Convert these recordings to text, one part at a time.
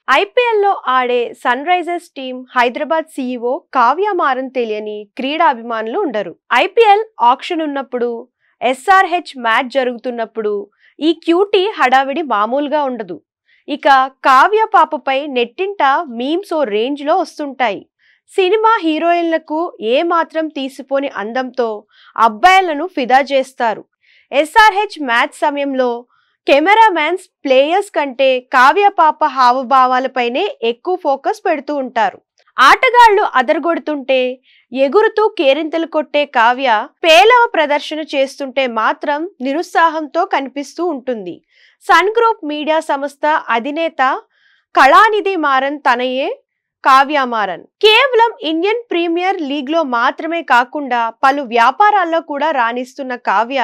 ఐపీఎల్లో ఆడే Sunrisers team Hyderabad CEO Kavya Maran తెలియని క్రీడాభిమానులు ఉండరు. ఐపీఎల్ ఆక్షన్ ఉన్నప్పుడు, ఎస్ఆర్హెచ్ మ్యాచ్ జరుగుతున్నప్పుడు ఈ క్యూటీ హడావిడి మామూలుగా ఉండదు. ఇక కావ్య పాపపై నెట్టింట మీమ్స్ ఓ రేంజ్లో వస్తుంటాయి. సినిమా హీరోయిన్లకు ఏ మాత్రం తీసిపోని అందంతో అబ్బాయిలను ఫిదా చేస్తారు. ఎస్ఆర్హెచ్ మ్యాచ్ సమయంలో కెమెరామ్యాన్స్ ప్లేయర్స్ కంటే కావ్య పాప హావభావాలపైనే ఎక్కువ ఫోకస్ పెడుతూ ఉంటారు. ఆటగాళ్లు అదరగొడుతుంటే ఎగురుతూ కేరింతలు కొట్టే కావ్య పేలవ ప్రదర్శన చేస్తుంటే మాత్రం నిరుత్సాహంతో కనిపిస్తూ ఉంటుంది. సన్ గ్రూప్ మీడియా సంస్థ అధినేత కళానిధి మారన్ తనయే కావ్య మారన్. కేవలం ఇండియన్ ప్రీమియర్ లీగ్ లో మాత్రమే కాకుండా పలు వ్యాపారాల్లో కూడా రాణిస్తున్న కావ్య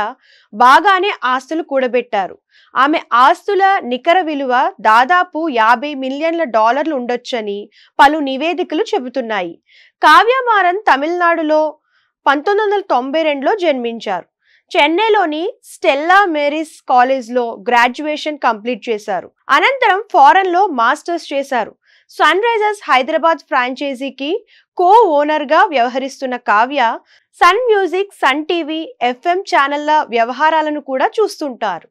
బాగానే ఆస్తులు కూడబెట్టారు. ఆమె ఆస్తుల నికర విలువ దాదాపు $50 మిలియన్ల ఉండొచ్చని పలు నివేదికలు చెబుతున్నాయి. కావ్య మారన్ తమిళనాడులో 1992లో జన్మించారు. చెన్నైలోని స్టెల్లా మేరీస్ కాలేజ్లో గ్రాడ్యుయేషన్ కంప్లీట్ చేశారు. అనంతరం ఫారెన్ లో మాస్టర్స్ చేశారు. సన్ రైజర్స్ హైదరాబాద్ ఫ్రాంచైజీకి కో ఓనర్ గా వ్యవహరిస్తున్న Kavya Sun Music, Sun TV, FM ఛానళ్ల వ్యవహారాలను కూడా చూస్తుంటారు.